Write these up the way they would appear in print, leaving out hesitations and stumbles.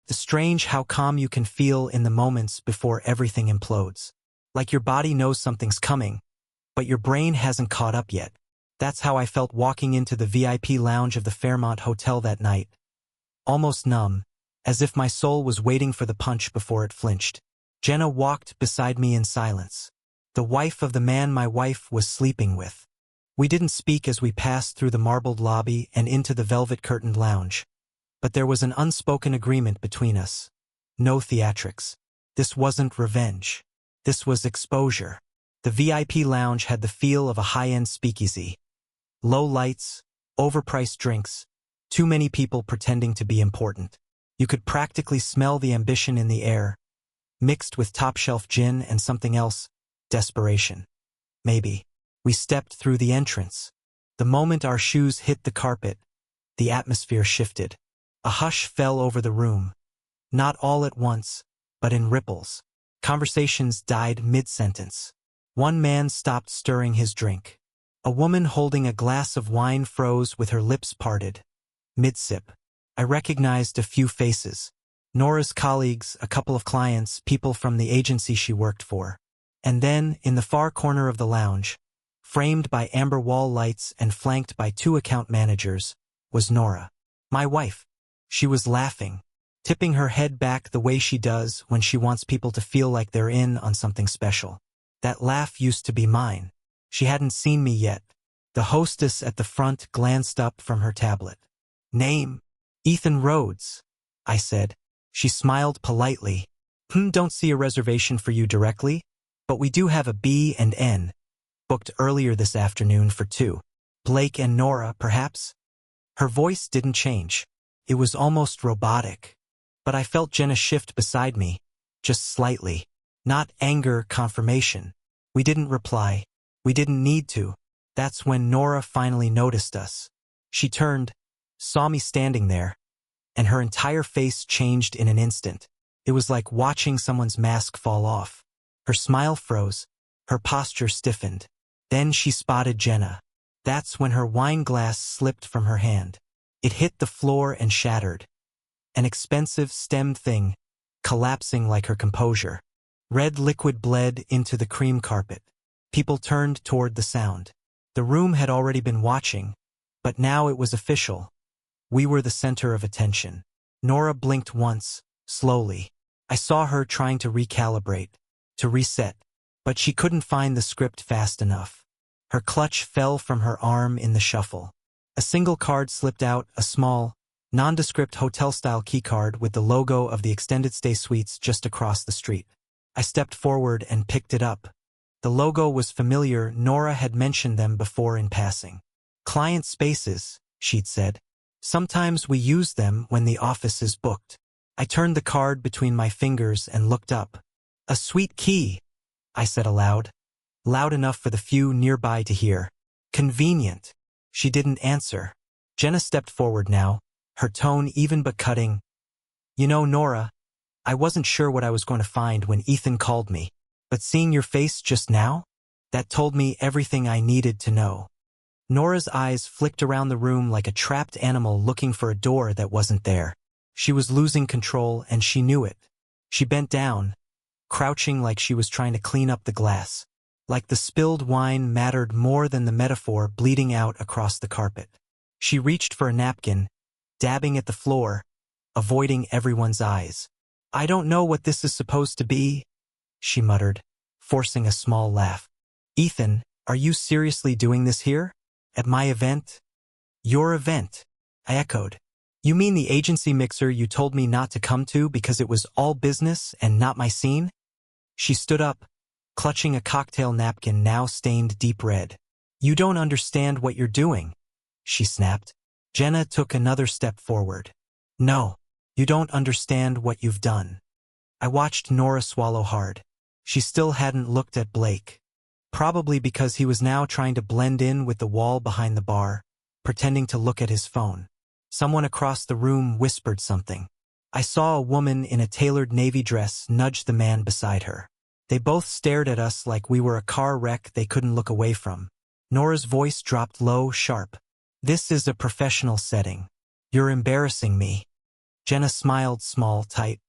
The strange how calm you can feel in the moments before everything implodes. Like your body knows something's coming, but your brain hasn't caught up yet. That's how I felt walking into the VIP lounge of the Fairmont Hotel that night. Almost numb, as if my soul was waiting for the punch before it flinched. Jenna walked beside me in silence. The wife of the man my wife was sleeping with. We didn't speak as we passed through the marbled lobby and into the velvet-curtained lounge. But there was an unspoken agreement between us. No theatrics. This wasn't revenge. This was exposure. The VIP lounge had the feel of a high-end speakeasy. Low lights, overpriced drinks, too many people pretending to be important. You could practically smell the ambition in the air, mixed with top-shelf gin and something else, desperation. Maybe. We stepped through the entrance. The moment our shoes hit the carpet, the atmosphere shifted. A hush fell over the room. Not all at once, but in ripples. Conversations died mid-sentence. One man stopped stirring his drink. A woman holding a glass of wine froze with her lips parted. Mid-sip. I recognized a few faces. Nora's colleagues, a couple of clients, people from the agency she worked for. And then, in the far corner of the lounge, framed by amber wall lights and flanked by two account managers, was Nora. My wife. She was laughing, tipping her head back the way she does when she wants people to feel like they're in on something special. That laugh used to be mine. She hadn't seen me yet. The hostess at the front glanced up from her tablet. Name? Ethan Rhodes, I said. She smiled politely. Don't see a reservation for you directly, but we do have a B&N, booked earlier this afternoon for 2. Blake and Nora, perhaps? Her voice didn't change. It was almost robotic. But I felt Jenna shift beside me, just slightly. Not anger, confirmation. We didn't reply. We didn't need to. That's when Nora finally noticed us. She turned, saw me standing there, and her entire face changed in an instant. It was like watching someone's mask fall off. Her smile froze. Her posture stiffened. Then she spotted Jenna. That's when her wine glass slipped from her hand. It hit the floor and shattered. An expensive stemmed thing, collapsing like her composure. Red liquid bled into the cream carpet. People turned toward the sound. The room had already been watching, but now it was official. We were the center of attention. Nora blinked once, slowly. I saw her trying to recalibrate, to reset, but she couldn't find the script fast enough. Her clutch fell from her arm in the shuffle. A single card slipped out, a small, nondescript hotel-style keycard with the logo of the extended stay suites just across the street. I stepped forward and picked it up. The logo was familiar. Nora had mentioned them before in passing. Client spaces, she'd said. Sometimes we use them when the office is booked. I turned the card between my fingers and looked up. A sweet key, I said aloud. Loud enough for the few nearby to hear. Convenient. She didn't answer. Jenna stepped forward now, her tone even but cutting. You know, Nora, I wasn't sure what I was going to find when Ethan called me, but seeing your face just now, that told me everything I needed to know. Nora's eyes flicked around the room like a trapped animal looking for a door that wasn't there. She was losing control and she knew it. She bent down, crouching like she was trying to clean up the glass. Like the spilled wine mattered more than the metaphor bleeding out across the carpet. She reached for a napkin, dabbing at the floor, avoiding everyone's eyes. I don't know what this is supposed to be, she muttered, forcing a small laugh. Ethan, are you seriously doing this here? At my event? Your event, I echoed. You mean the agency mixer you told me not to come to because it was all business and not my scene? She stood up, clutching a cocktail napkin now stained deep red. You don't understand what you're doing, she snapped. Jenna took another step forward. No, you don't understand what you've done. I watched Nora swallow hard. She still hadn't looked at Blake. Probably because he was now trying to blend in with the wall behind the bar, pretending to look at his phone. Someone across the room whispered something. I saw a woman in a tailored navy dress nudge the man beside her. They both stared at us like we were a car wreck they couldn't look away from. Nora's voice dropped low, sharp. This is a professional setting. You're embarrassing me. Jenna smiled small, tight.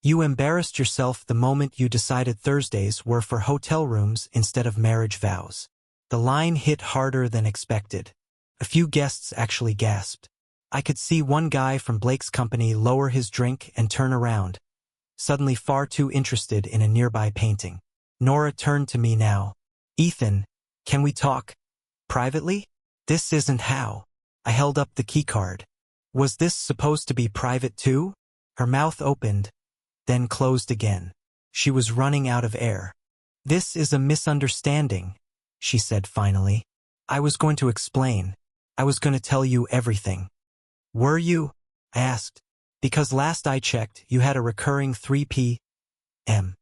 You embarrassed yourself the moment you decided Thursdays were for hotel rooms instead of marriage vows. The line hit harder than expected. A few guests actually gasped. I could see one guy from Blake's company lower his drink and turn around, suddenly far too interested in a nearby painting. Nora turned to me now. Ethan, can we talk privately? This isn't how. I held up the keycard. Was this supposed to be private too? Her mouth opened, then closed again. She was running out of air. This is a misunderstanding, she said finally. I was going to explain. I was going to tell you everything. Were you? I asked. Because last I checked, you had a recurring 3 p.m.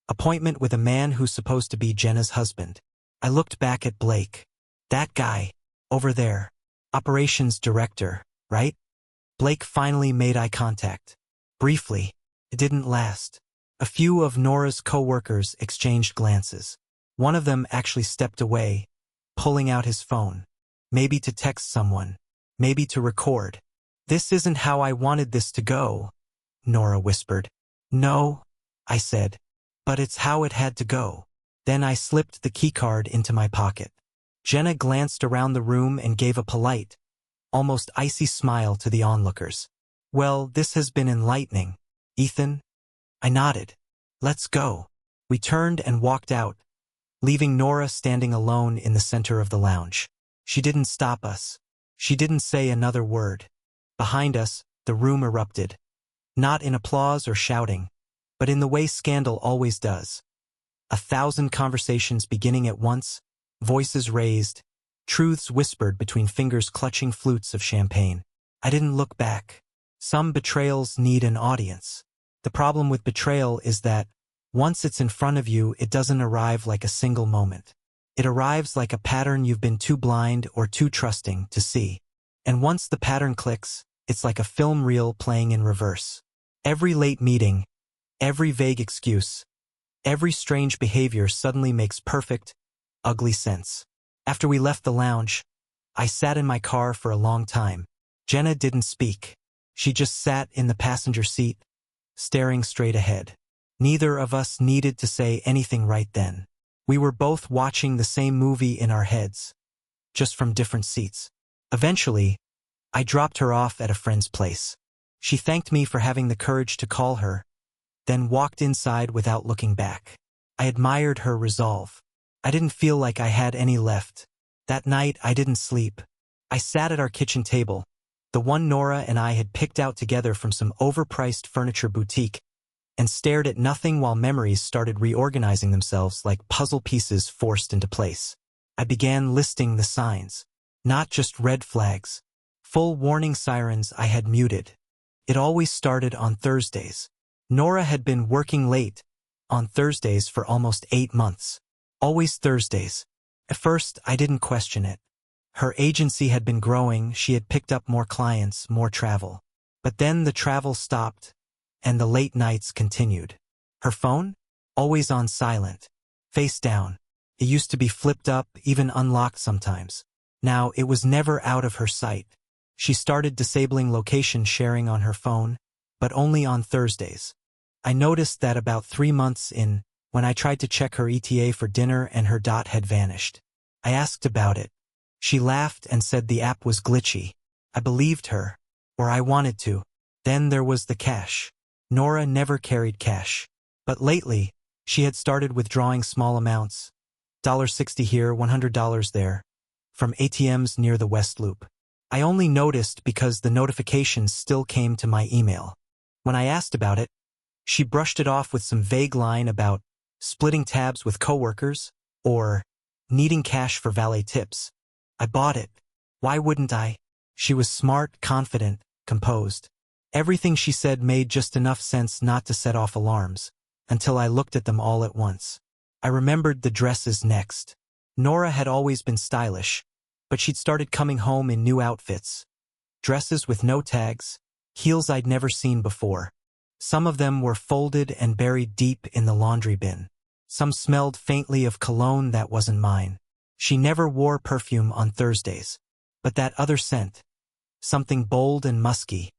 appointment with a man who's supposed to be Jenna's husband. I looked back at Blake. That guy, over there. Operations director, right? Blake finally made eye contact. Briefly. It didn't last. A few of Nora's co-workers exchanged glances. One of them actually stepped away, pulling out his phone. Maybe to text someone. Maybe to record. This isn't how I wanted this to go, Nora whispered. No, I said. But it's how it had to go. Then I slipped the keycard into my pocket. Jenna glanced around the room and gave a polite, almost icy smile to the onlookers. Well, this has been enlightening. Ethan? I nodded. Let's go. We turned and walked out, leaving Nora standing alone in the center of the lounge. She didn't stop us. She didn't say another word. Behind us, the room erupted. Not in applause or shouting, but in the way scandal always does. 1,000 conversations beginning at once, voices raised, truths whispered between fingers clutching flutes of champagne. I didn't look back. Some betrayals need an audience. The problem with betrayal is that, once it's in front of you, it doesn't arrive like a single moment. It arrives like a pattern you've been too blind or too trusting to see. And once the pattern clicks, it's like a film reel playing in reverse. Every late meeting, every vague excuse, every strange behavior suddenly makes perfect, ugly sense. After we left the lounge, I sat in my car for a long time. Jenna didn't speak. She just sat in the passenger seat, staring straight ahead. Neither of us needed to say anything right then. We were both watching the same movie in our heads, just from different seats. Eventually, I dropped her off at a friend's place. She thanked me for having the courage to call her, then walked inside without looking back. I admired her resolve. I didn't feel like I had any left. That night, I didn't sleep. I sat at our kitchen table, the one Nora and I had picked out together from some overpriced furniture boutique, and stared at nothing while memories started reorganizing themselves like puzzle pieces forced into place. I began listing the signs, not just red flags, full warning sirens I had muted. It always started on Thursdays. Nora had been working late on Thursdays for almost 8 months. Always Thursdays. At first, I didn't question it. Her agency had been growing, she had picked up more clients, more travel. But then the travel stopped, and the late nights continued. Her phone? Always on silent. Face down. It used to be flipped up, even unlocked sometimes. Now, it was never out of her sight. She started disabling location sharing on her phone, but only on Thursdays. I noticed that about 3 months in, when I tried to check her ETA for dinner and her dot had vanished. I asked about it. She laughed and said the app was glitchy. I believed her, or I wanted to. Then there was the cash. Nora never carried cash. But lately, she had started withdrawing small amounts, $60 here, $100 there, from ATMs near the West Loop. I only noticed because the notifications still came to my email. When I asked about it, she brushed it off with some vague line about splitting tabs with coworkers or needing cash for valet tips. I bought it. Why wouldn't I? She was smart, confident, composed. Everything she said made just enough sense not to set off alarms, until I looked at them all at once. I remembered the dresses next. Nora had always been stylish, but she'd started coming home in new outfits. Dresses with no tags, heels I'd never seen before. Some of them were folded and buried deep in the laundry bin. Some smelled faintly of cologne that wasn't mine. She never wore perfume on Thursdays. But that other scent, something bold and musky,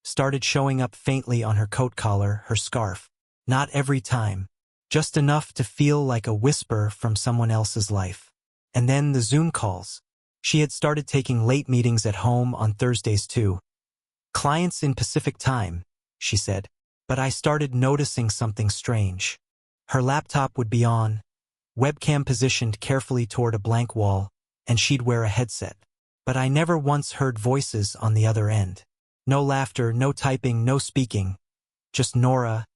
started showing up faintly on her coat collar, her scarf. Not every time. Just enough to feel like a whisper from someone else's life. And then the Zoom calls. She had started taking late meetings at home on Thursdays too. Clients in Pacific time, she said. But I started noticing something strange. Her laptop would be on, webcam positioned carefully toward a blank wall, and she'd wear a headset. But I never once heard voices on the other end. No laughter, no typing, no speaking. Just Nora,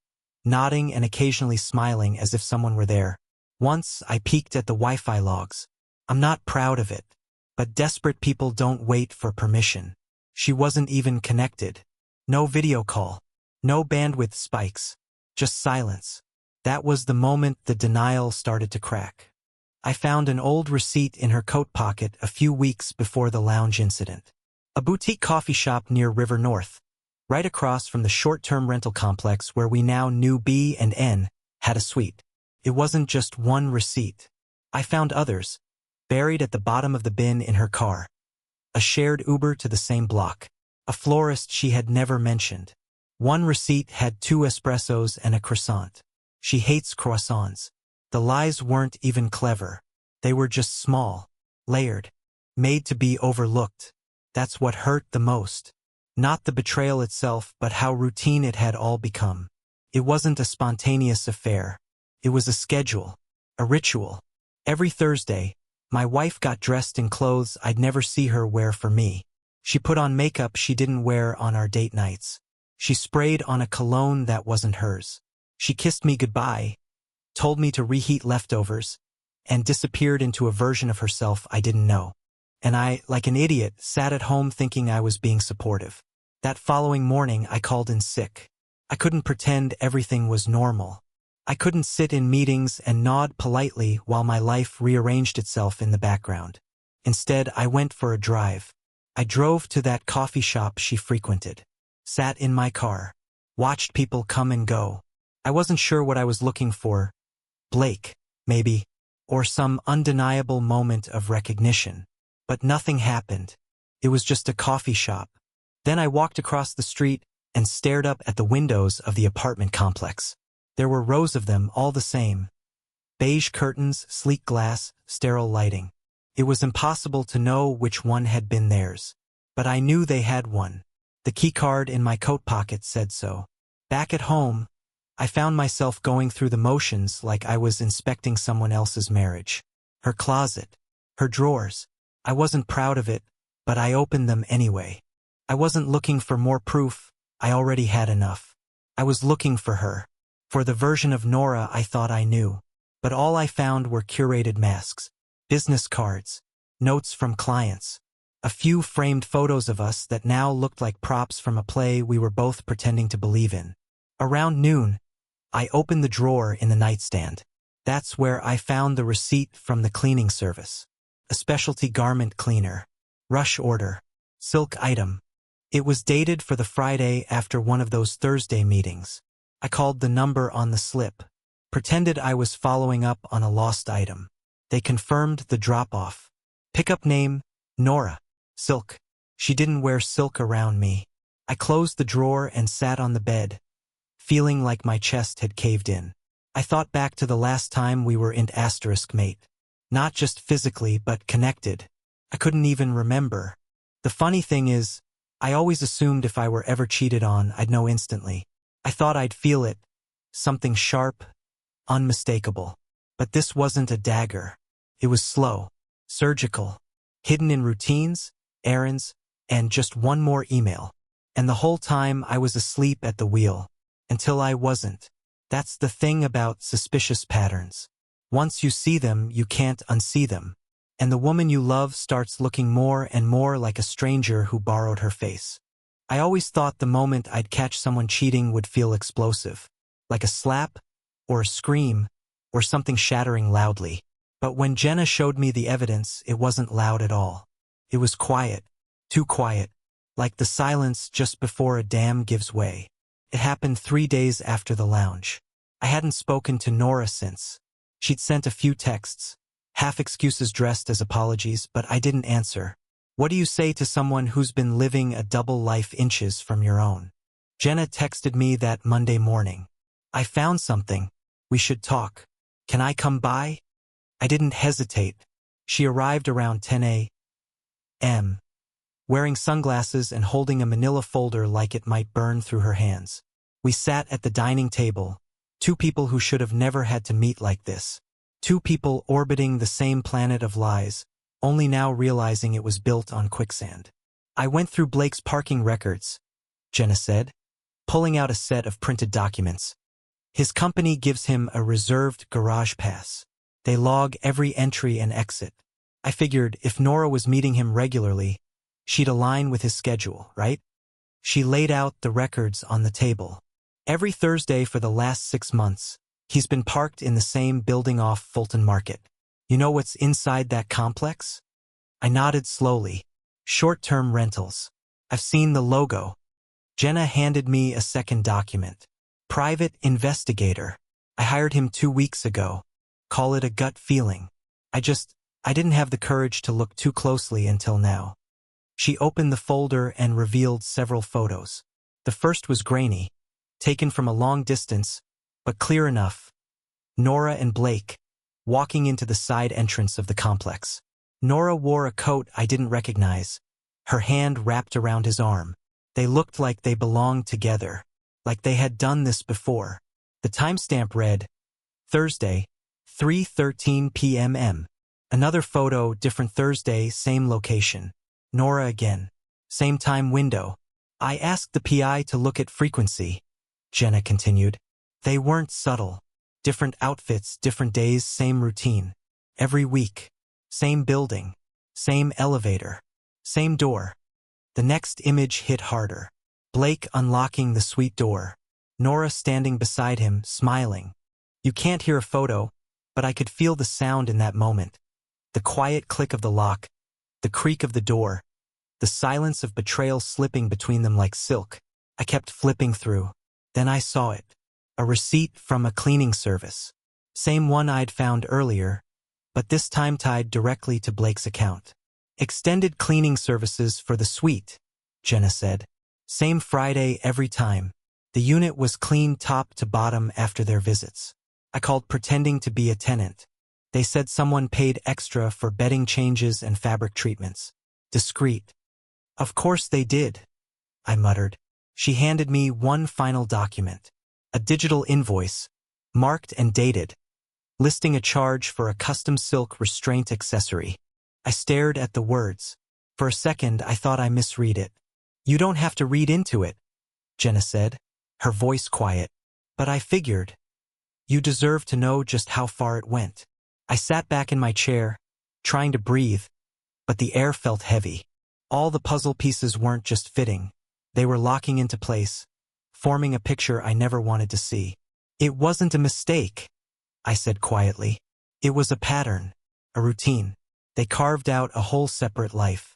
nodding and occasionally smiling as if someone were there. Once, I peeked at the Wi-Fi logs. I'm not proud of it, but desperate people don't wait for permission. She wasn't even connected. No video call. No bandwidth spikes. Just silence. That was the moment the denial started to crack. I found an old receipt in her coat pocket a few weeks before the lounge incident. A boutique coffee shop near River North, right across from the short-term rental complex where we now knew B and N had a suite. It wasn't just one receipt. I found others, buried at the bottom of the bin in her car. A shared Uber to the same block. A florist she had never mentioned. One receipt had 2 espressos and a croissant. She hates croissants. The lies weren't even clever. They were just small, layered, made to be overlooked. That's what hurt the most. Not the betrayal itself, but how routine it had all become. It wasn't a spontaneous affair. It was a schedule, a ritual. Every Thursday, my wife got dressed in clothes I'd never see her wear for me. She put on makeup she didn't wear on our date nights. She sprayed on a cologne that wasn't hers. She kissed me goodbye, told me to reheat leftovers, and disappeared into a version of herself I didn't know. And I, like an idiot, sat at home thinking I was being supportive. That following morning, I called in sick. I couldn't pretend everything was normal. I couldn't sit in meetings and nod politely while my life rearranged itself in the background. Instead, I went for a drive. I drove to that coffee shop she frequented. Sat in my car. Watched people come and go. I wasn't sure what I was looking for. Blake, maybe. Or some undeniable moment of recognition. But nothing happened. It was just a coffee shop. Then I walked across the street and stared up at the windows of the apartment complex. There were rows of them, all the same. Beige curtains, sleek glass, sterile lighting. It was impossible to know which one had been theirs. But I knew they had one. The keycard in my coat pocket said so. Back at home, I found myself going through the motions like I was inspecting someone else's marriage. Her closet. Her drawers. I wasn't proud of it, but I opened them anyway. I wasn't looking for more proof. I already had enough. I was looking for her. For the version of Nora I thought I knew. But all I found were curated masks. Business cards. Notes from clients. A few framed photos of us that now looked like props from a play we were both pretending to believe in. Around noon, I opened the drawer in the nightstand. That's where I found the receipt from the cleaning service. A specialty garment cleaner. Rush order. Silk item. It was dated for the Friday after one of those Thursday meetings. I called the number on the slip. Pretended I was following up on a lost item. They confirmed the drop-off. Pickup name, Nora. Silk. She didn't wear silk around me. I closed the drawer and sat on the bed, feeling like my chest had caved in. I thought back to the last time we were in *mate. Not just physically, but connected. I couldn't even remember. The funny thing is, I always assumed if I were ever cheated on, I'd know instantly. I thought I'd feel it. Something sharp, unmistakable. But this wasn't a dagger. It was slow, surgical, hidden in routines, errands, and just one more email. And the whole time I was asleep at the wheel. Until I wasn't. That's the thing about suspicious patterns. Once you see them, you can't unsee them. And the woman you love starts looking more and more like a stranger who borrowed her face. I always thought the moment I'd catch someone cheating would feel explosive. Like a slap, or a scream, or something shattering loudly. But when Jenna showed me the evidence, it wasn't loud at all. It was quiet. Too quiet. Like the silence just before a dam gives way. It happened 3 days after the lounge. I hadn't spoken to Nora since. She'd sent a few texts, half excuses dressed as apologies, but I didn't answer. What do you say to someone who's been living a double life inches from your own? Jenna texted me that Monday morning. I found something. We should talk. Can I come by? I didn't hesitate. She arrived around 10 a.m., wearing sunglasses and holding a manila folder like it might burn through her hands. We sat at the dining table, two people who should have never had to meet like this. Two people orbiting the same planet of lies, only now realizing it was built on quicksand. I went through Blake's parking records, Jenna said, pulling out a set of printed documents. His company gives him a reserved garage pass. They log every entry and exit. I figured if Nora was meeting him regularly, she'd align with his schedule, right? She laid out the records on the table. Every Thursday for the last 6 months, he's been parked in the same building off Fulton Market. You know what's inside that complex? I nodded slowly. Short-term rentals. I've seen the logo. Jenna handed me a second document. Private investigator. I hired him 2 weeks ago. Call it a gut feeling. I didn't have the courage to look too closely until now. She opened the folder and revealed several photos. The first was grainy, taken from a long distance, but clear enough. Nora and Blake, walking into the side entrance of the complex. Nora wore a coat I didn't recognize, her hand wrapped around his arm. They looked like they belonged together, like they had done this before. The timestamp read, Thursday, 3:13 p.m. Another photo, different Thursday, same location. Nora again. Same time window. I asked the PI to look at frequency, Jenna continued. They weren't subtle. Different outfits, different days, same routine. Every week. Same building. Same elevator. Same door. The next image hit harder. Blake unlocking the suite door. Nora standing beside him, smiling. You can't hear a photo, but I could feel the sound in that moment. The quiet click of the lock, the creak of the door, the silence of betrayal slipping between them like silk. I kept flipping through. Then I saw it. A receipt from a cleaning service. Same one I'd found earlier, but this time tied directly to Blake's account. Extended cleaning services for the suite, Jenna said. Same Friday every time. The unit was cleaned top to bottom after their visits. I called pretending to be a tenant. They said someone paid extra for bedding changes and fabric treatments. Discreet. Of course they did, I muttered. She handed me one final document. A digital invoice, marked and dated, listing a charge for a custom silk restraint accessory. I stared at the words. For a second I thought I misread it. You don't have to read into it, Jenna said, her voice quiet. But I figured. You deserve to know just how far it went. I sat back in my chair, trying to breathe, but the air felt heavy. All the puzzle pieces weren't just fitting. They were locking into place, forming a picture I never wanted to see. It wasn't a mistake, I said quietly. It was a pattern, a routine. They carved out a whole separate life.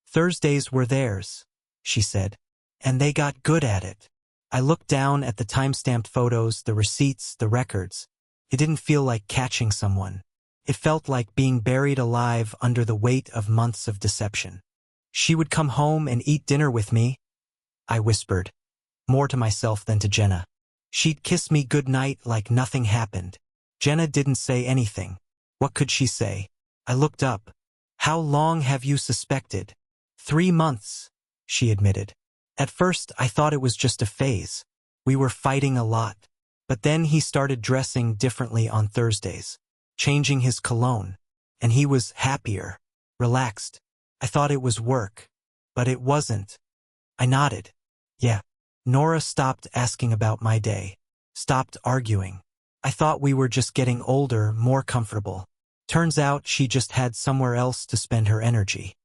Thursdays were theirs, she said, and they got good at it. I looked down at the time-stamped photos, the receipts, the records. It didn't feel like catching someone. It felt like being buried alive under the weight of months of deception. She would come home and eat dinner with me, I whispered, more to myself than to Jenna. She'd kiss me goodnight like nothing happened. Jenna didn't say anything. What could she say? I looked up. How long have you suspected? 3 months, she admitted. At first, I thought it was just a phase. We were fighting a lot. But then he started dressing differently on Thursdays, changing his cologne, and he was happier, relaxed. I thought it was work, but it wasn't. I nodded. Yeah. Nora stopped asking about my day, stopped arguing. I thought we were just getting older, more comfortable. Turns out she just had somewhere else to spend her energy.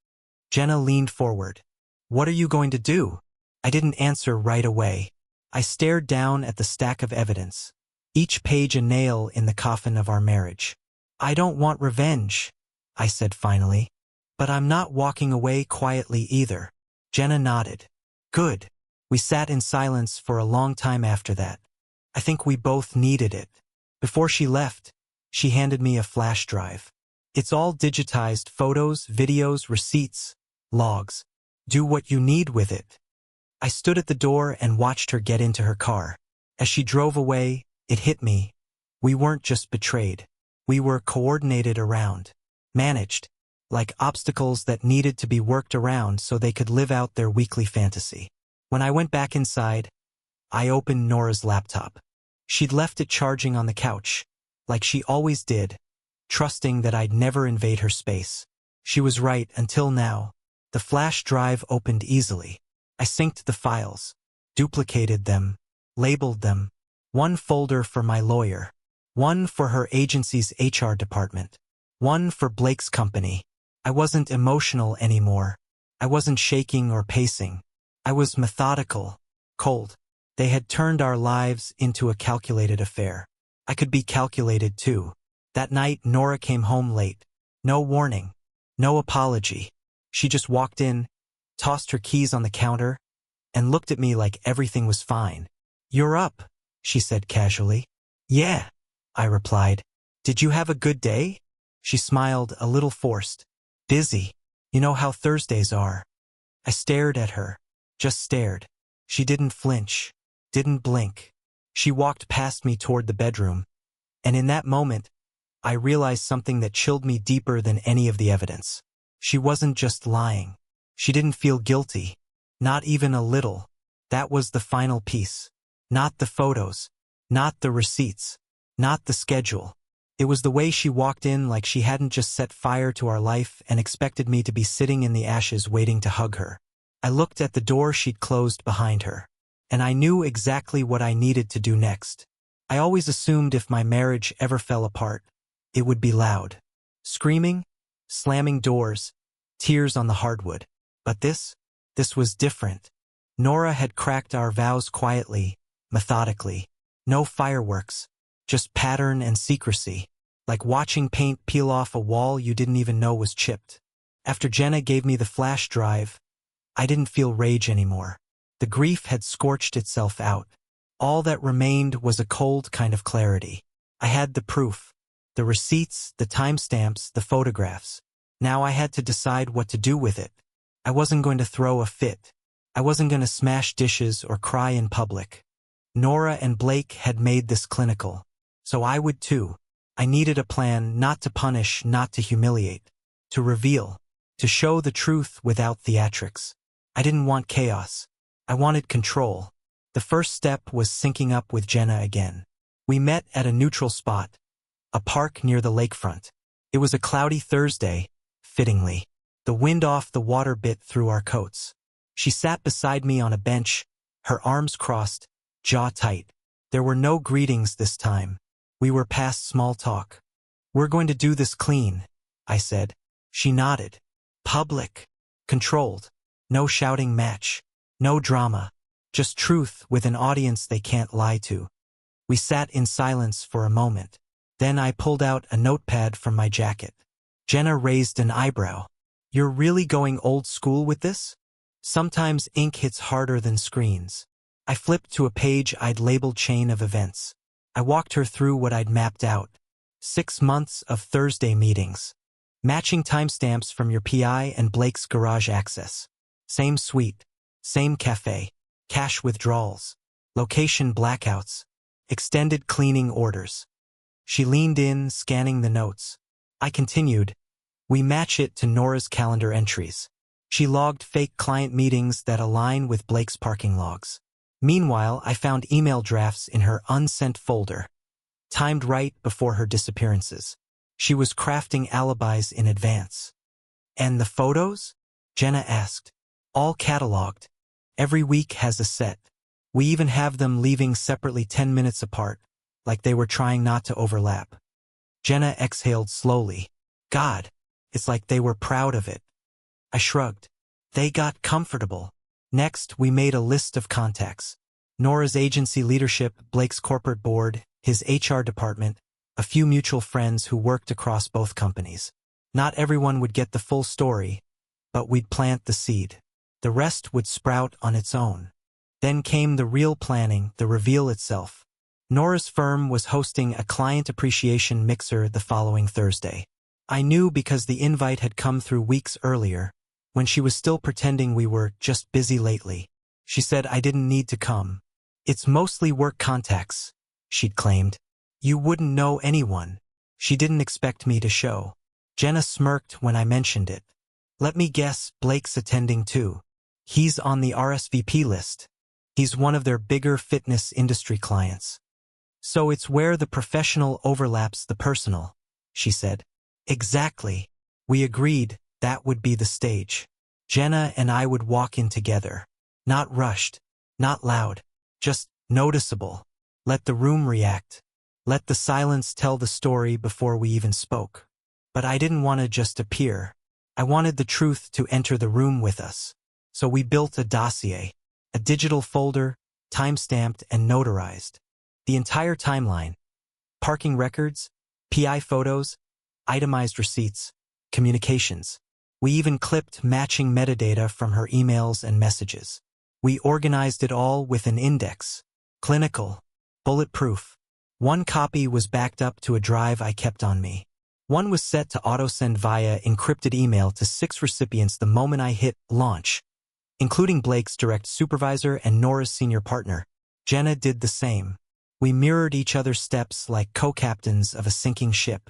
Jenna leaned forward. What are you going to do? I didn't answer right away. I stared down at the stack of evidence, each page a nail in the coffin of our marriage. I don't want revenge, I said finally. But I'm not walking away quietly either. Jenna nodded. Good. We sat in silence for a long time after that. I think we both needed it. Before she left, she handed me a flash drive. It's all digitized photos, videos, receipts, Logs. Do what you need with it. I stood at the door and watched her get into her car. As she drove away, it hit me. We weren't just betrayed. We were coordinated around. Managed. Like obstacles that needed to be worked around so they could live out their weekly fantasy. When I went back inside, I opened Nora's laptop. She'd left it charging on the couch, like she always did, trusting that I'd never invade her space. She was right until now. The flash drive opened easily. I synced the files, duplicated them, labeled them. One folder for my lawyer, one for her agency's HR department, one for Blake's company. I wasn't emotional anymore. I wasn't shaking or pacing. I was methodical, cold. They had turned our lives into a calculated affair. I could be calculated too. That night, Nora came home late. No warning. No apology. She just walked in, tossed her keys on the counter, and looked at me like everything was fine. "You're up," she said casually. "Yeah," I replied. "Did you have a good day?" She smiled, a little forced. "Busy. You know how Thursdays are." I stared at her. Just stared. She didn't flinch. Didn't blink. She walked past me toward the bedroom. And in that moment, I realized something that chilled me deeper than any of the evidence. She wasn't just lying. She didn't feel guilty. Not even a little. That was the final piece. Not the photos. Not the receipts. Not the schedule. It was the way she walked in, like she hadn't just set fire to our life and expected me to be sitting in the ashes waiting to hug her. I looked at the door she'd closed behind her, and I knew exactly what I needed to do next. I always assumed if my marriage ever fell apart, it would be loud. Screaming, slamming doors, tears on the hardwood. But this was different. Nora had cracked our vows quietly, methodically. No fireworks, just pattern and secrecy. Like watching paint peel off a wall you didn't even know was chipped. After Jenna gave me the flash drive, I didn't feel rage anymore. The grief had scorched itself out. All that remained was a cold kind of clarity. I had the proof. The receipts, the timestamps, the photographs. Now I had to decide what to do with it. I wasn't going to throw a fit. I wasn't going to smash dishes or cry in public. Nora and Blake had made this clinical. So I would too. I needed a plan, not to punish, not to humiliate. To reveal. To show the truth without theatrics. I didn't want chaos. I wanted control. The first step was syncing up with Jenna again. We met at a neutral spot. A park near the lakefront. It was a cloudy Thursday, fittingly. The wind off the water bit through our coats. She sat beside me on a bench, her arms crossed, jaw tight. There were no greetings this time. We were past small talk. "We're going to do this clean," I said. She nodded. Public. Controlled. No shouting match. No drama. Just truth with an audience they can't lie to. We sat in silence for a moment. Then I pulled out a notepad from my jacket. Jenna raised an eyebrow. "You're really going old school with this?" Sometimes ink hits harder than screens. I flipped to a page I'd labeled Chain of Events. I walked her through what I'd mapped out. 6 months of Thursday meetings. Matching timestamps from your PI and Blake's garage access. Same suite. Same cafe. Cash withdrawals. Location blackouts. Extended cleaning orders. She leaned in, scanning the notes. I continued. We match it to Nora's calendar entries. She logged fake client meetings that align with Blake's parking logs. Meanwhile, I found email drafts in her unsent folder, timed right before her disappearances. She was crafting alibis in advance. "And the photos?" Jenna asked. "All cataloged. Every week has a set. We even have them leaving separately 10 minutes apart, like they were trying not to overlap." Jenna exhaled slowly. "God, it's like they were proud of it." I shrugged. They got comfortable. Next, we made a list of contacts. Nora's agency leadership, Blake's corporate board, his HR department, a few mutual friends who worked across both companies. Not everyone would get the full story, but we'd plant the seed. The rest would sprout on its own. Then came the real planning, the reveal itself. Nora's firm was hosting a client appreciation mixer the following Thursday. I knew because the invite had come through weeks earlier. when she was still pretending we were just busy lately. She said I didn't need to come. It's mostly work contacts, she'd claimed. You wouldn't know anyone. She didn't expect me to show. Jenna smirked when I mentioned it. Let me guess, Blake's attending too. He's on the RSVP list. He's one of their bigger fitness industry clients. So it's where the professional overlaps the personal, she said. Exactly. We agreed that would be the stage. Jenna and I would walk in together. Not rushed, not loud, just noticeable. Let the room react. Let the silence tell the story before we even spoke. But I didn't want to just appear. I wanted the truth to enter the room with us. So we built a dossier, a digital folder, time-stamped and notarized. The entire timeline. Parking records, PI photos, itemized receipts, communications. We even clipped matching metadata from her emails and messages. We organized it all with an index. Clinical. Bulletproof. One copy was backed up to a drive I kept on me. One was set to auto-send via encrypted email to 6 recipients the moment I hit launch, including Blake's direct supervisor and Nora's senior partner. Jenna did the same. We mirrored each other's steps like co-captains of a sinking ship.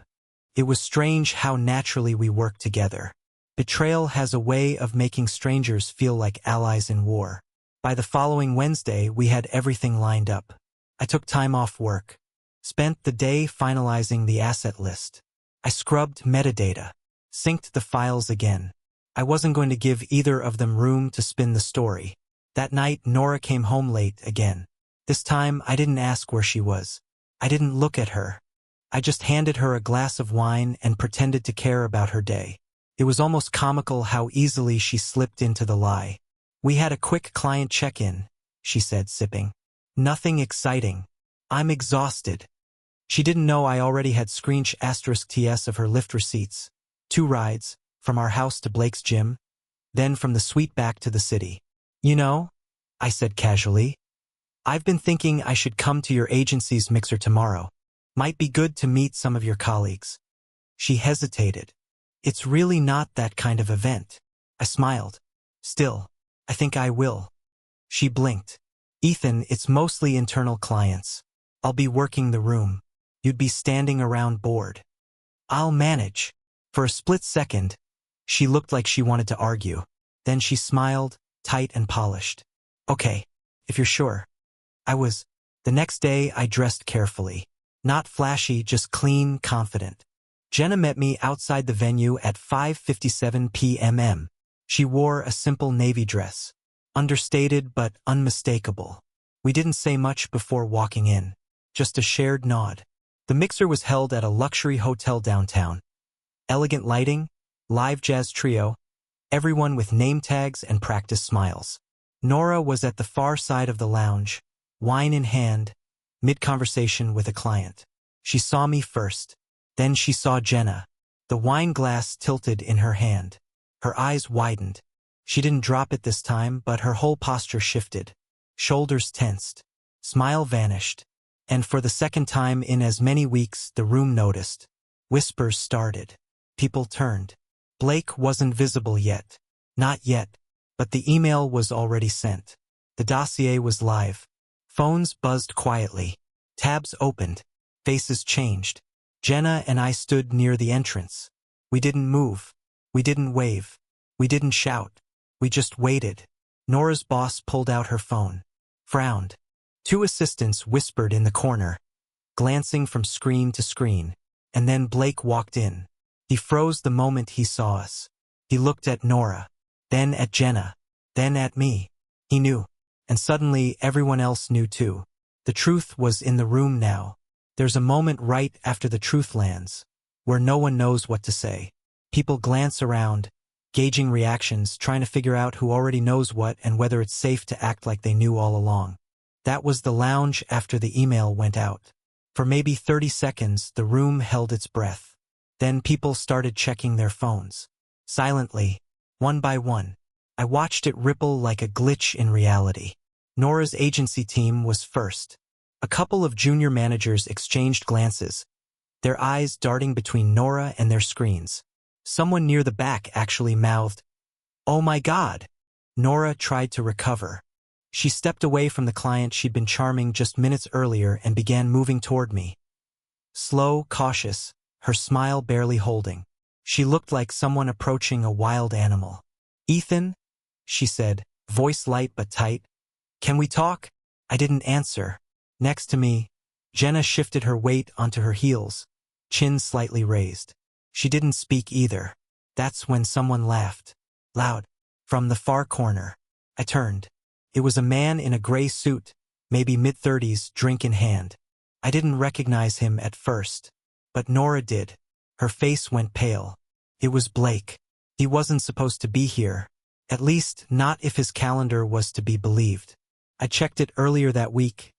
It was strange how naturally we worked together. Betrayal has a way of making strangers feel like allies in war. By the following Wednesday, we had everything lined up. I took time off work. Spent the day finalizing the asset list. I scrubbed metadata. Synced the files again. I wasn't going to give either of them room to spin the story. That night, Nora came home late again. This time, I didn't ask where she was. I didn't look at her. I just handed her a glass of wine and pretended to care about her day. It was almost comical how easily she slipped into the lie. We had a quick client check-in, she said, sipping. Nothing exciting. I'm exhausted. She didn't know I already had *TS of her Lyft receipts. 2 rides, from our house to Blake's gym, then from the suite back to the city. You know, I said casually, I've been thinking I should come to your agency's mixer tomorrow. Might be good to meet some of your colleagues. She hesitated. It's really not that kind of event. I smiled. Still, I think I will. She blinked. Ethan, it's mostly internal clients. I'll be working the room. You'd be standing around bored. I'll manage. For a split second, she looked like she wanted to argue. Then she smiled, tight and polished. Okay, if you're sure. I was. The next day, I dressed carefully. Not flashy, just clean, confident. Jenna met me outside the venue at 5:57 p.m. She wore a simple navy dress. Understated but unmistakable. We didn't say much before walking in. Just a shared nod. The mixer was held at a luxury hotel downtown. Elegant lighting, live jazz trio, everyone with name tags and practice smiles. Nora was at the far side of the lounge, wine in hand, mid-conversation with a client. She saw me first. Then she saw Jenna. The wine glass tilted in her hand. Her eyes widened. She didn't drop it this time, but her whole posture shifted. Shoulders tensed. Smile vanished. And for the second time in as many weeks, the room noticed. Whispers started. People turned. Blake wasn't visible yet. Not yet. But the email was already sent. The dossier was live. Phones buzzed quietly. Tabs opened. Faces changed. Jenna and I stood near the entrance. We didn't move. We didn't wave. We didn't shout. We just waited. Nora's boss pulled out her phone. Frowned. 2 assistants whispered in the corner, glancing from screen to screen. And then Blake walked in. He froze the moment he saw us. He looked at Nora, then at Jenna, then at me. He knew. And suddenly everyone else knew too. The truth was in the room now. There's a moment right after the truth lands, where no one knows what to say. People glance around, gauging reactions, trying to figure out who already knows what and whether it's safe to act like they knew all along. That was the lounge after the email went out. For maybe 30 seconds, the room held its breath. Then people started checking their phones. Silently, one by one. I watched it ripple like a glitch in reality. Nora's agency team was first. A couple of junior managers exchanged glances, their eyes darting between Nora and their screens. Someone near the back actually mouthed, Oh my God! Nora tried to recover. She stepped away from the client she'd been charming just minutes earlier and began moving toward me. Slow, cautious, her smile barely holding. She looked like someone approaching a wild animal. "Ethan?" she said, voice light but tight. "Can we talk?" I didn't answer. Next to me, Jenna shifted her weight onto her heels, chin slightly raised. She didn't speak either. That's when someone laughed. Loud. From the far corner. I turned. It was a man in a gray suit, maybe mid-30s, drink in hand. I didn't recognize him at first, but Nora did. Her face went pale. It was Blake. He wasn't supposed to be here, at least not if his calendar was to be believed. I checked it earlier that week.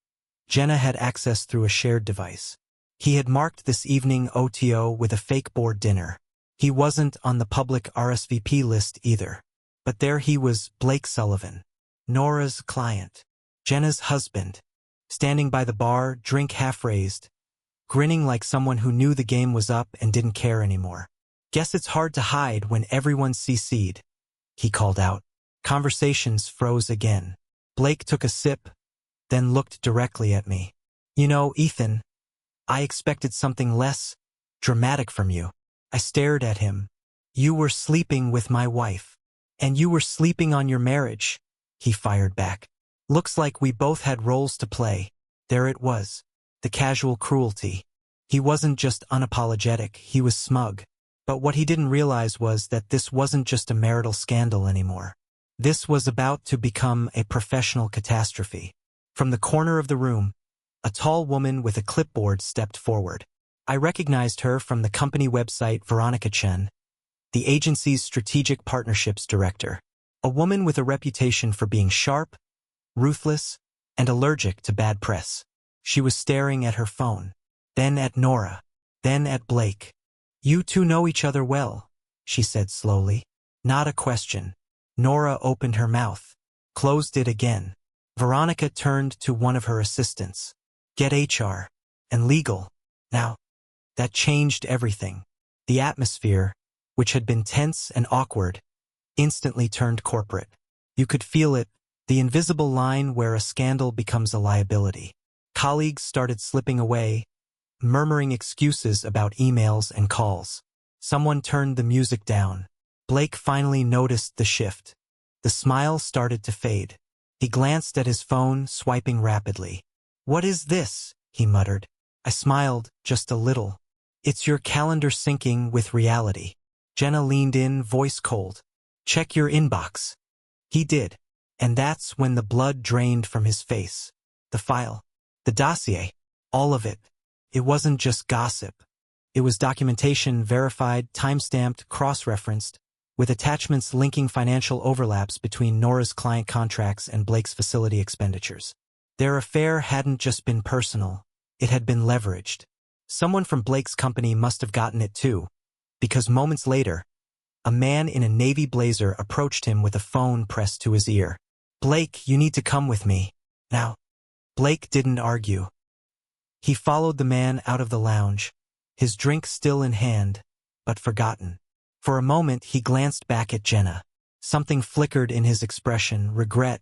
Jenna had access through a shared device. He had marked this evening OTO with a fake board dinner. He wasn't on the public RSVP list either. But there he was, Blake Sullivan, Nora's client, Jenna's husband, standing by the bar, drink half raised, grinning like someone who knew the game was up and didn't care anymore. "Guess it's hard to hide when everyone's CC'd," he called out. Conversations froze again. Blake took a sip, then looked directly at me. "You know, Ethan, I expected something less dramatic from you." I stared at him. "You were sleeping with my wife. And you were sleeping on your marriage," he fired back. Looks like we both had roles to play. There it was. The casual cruelty. He wasn't just unapologetic, he was smug. But what he didn't realize was that this wasn't just a marital scandal anymore. This was about to become a professional catastrophe. From the corner of the room, a tall woman with a clipboard stepped forward. I recognized her from the company website, Veronica Chen, the agency's strategic partnerships director. A woman with a reputation for being sharp, ruthless, and allergic to bad press. She was staring at her phone, then at Nora, then at Blake. "You two know each other well," she said slowly. Not a question. Nora opened her mouth, closed it again. Veronica turned to one of her assistants. "Get HR and legal now." That changed everything. The atmosphere, which had been tense and awkward, instantly turned corporate. You could feel it, the invisible line where a scandal becomes a liability. Colleagues started slipping away, murmuring excuses about emails and calls. Someone turned the music down. Blake finally noticed the shift. The smile started to fade. He glanced at his phone, swiping rapidly. "What is this?" he muttered. I smiled, just a little. "It's your calendar syncing with reality." Jenna leaned in, voice cold. "Check your inbox." He did. And that's when the blood drained from his face. The file. The dossier. All of it. It wasn't just gossip. It was documentation, verified, time-stamped, cross-referenced, with attachments linking financial overlaps between Nora's client contracts and Blake's facility expenditures. Their affair hadn't just been personal. It had been leveraged. Someone from Blake's company must have gotten it too, because moments later, a man in a navy blazer approached him with a phone pressed to his ear. "Blake, you need to come with me. Now." Blake didn't argue. He followed the man out of the lounge, his drink still in hand, but forgotten. For a moment he glanced back at Jenna. Something flickered in his expression, regret,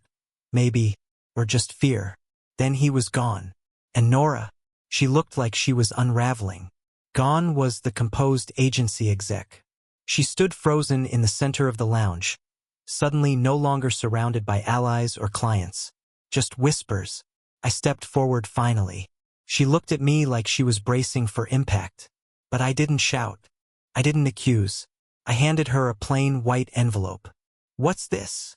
maybe, or just fear. Then he was gone. And Nora, she looked like she was unraveling. Gone was the composed agency exec. She stood frozen in the center of the lounge, suddenly no longer surrounded by allies or clients. Just whispers. I stepped forward finally. She looked at me like she was bracing for impact. But I didn't shout. I didn't accuse. I handed her a plain white envelope. "What's this?"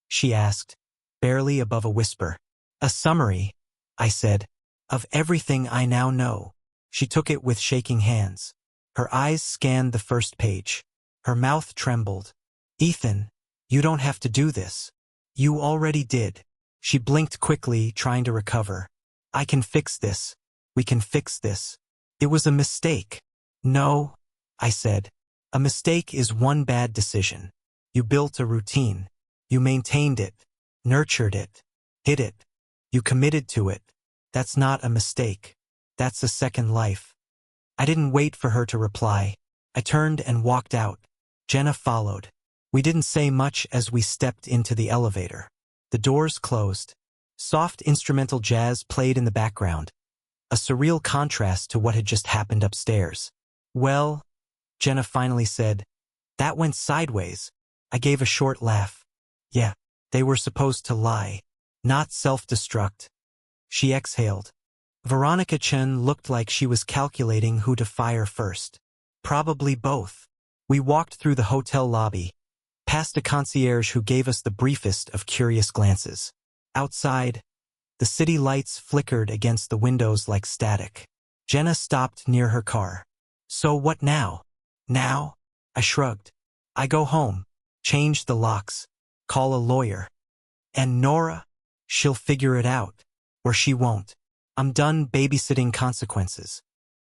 she asked, barely above a whisper. "A summary," I said, "of everything I now know." She took it with shaking hands. Her eyes scanned the first page. Her mouth trembled. "Ethan, you don't have to do this. You already did." She blinked quickly, trying to recover. "I can fix this. We can fix this. It was a mistake." "No," I said. "A mistake is one bad decision. You built a routine. You maintained it, nurtured it, hid it. You committed to it. That's not a mistake. That's a second life." I didn't wait for her to reply. I turned and walked out. Jenna followed. We didn't say much as we stepped into the elevator. The doors closed. Soft instrumental jazz played in the background, a surreal contrast to what had just happened upstairs. "Well," Jenna finally said, "that went sideways." I gave a short laugh. "Yeah, they were supposed to lie, not self-destruct." She exhaled. Veronica Chen looked like she was calculating who to fire first. Probably both. We walked through the hotel lobby, past a concierge who gave us the briefest of curious glances. Outside, the city lights flickered against the windows like static. Jenna stopped near her car. "So what now?" "Now?" I shrugged. "I go home, change the locks, call a lawyer. And Nora? She'll figure it out. Or she won't. I'm done babysitting consequences."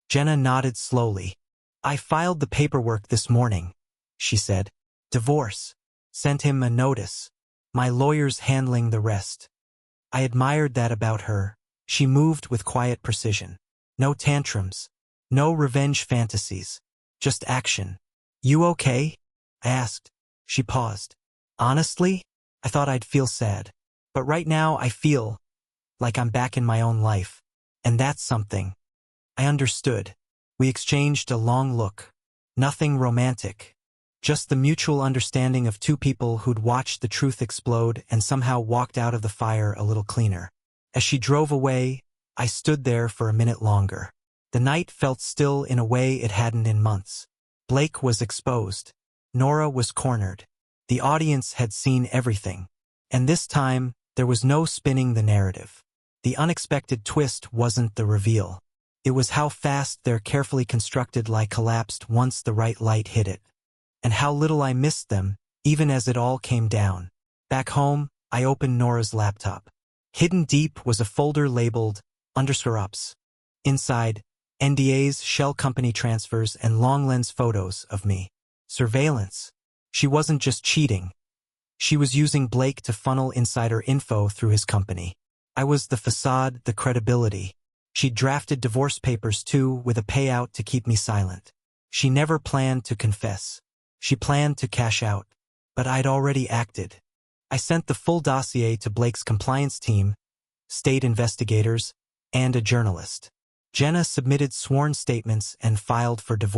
Jenna nodded slowly. "I filed the paperwork this morning," she said. "Divorce. Sent him a notice. My lawyer's handling the rest." I admired that about her. She moved with quiet precision. No tantrums. No revenge fantasies. Just action. "You okay?" I asked. She paused. "Honestly, I thought I'd feel sad. But right now I feel like I'm back in my own life. And that's something." I understood. We exchanged a long look. Nothing romantic. Just the mutual understanding of two people who'd watched the truth explode and somehow walked out of the fire a little cleaner. As she drove away, I stood there for a minute longer. The night felt still in a way it hadn't in months. Blake was exposed. Nora was cornered. The audience had seen everything. And this time, there was no spinning the narrative. The unexpected twist wasn't the reveal. It was how fast their carefully constructed lie collapsed once the right light hit it. And how little I missed them, even as it all came down. Back home, I opened Nora's laptop. Hidden deep was a folder labeled _ups. Inside, NDAs, shell company transfers, and long-lens photos of me. Surveillance. She wasn't just cheating. She was using Blake to funnel insider info through his company. I was the facade, the credibility. She drafted divorce papers too, with a payout to keep me silent. She never planned to confess. She planned to cash out. But I'd already acted. I sent the full dossier to Blake's compliance team, state investigators, and a journalist. Jenna submitted sworn statements and filed for divorce.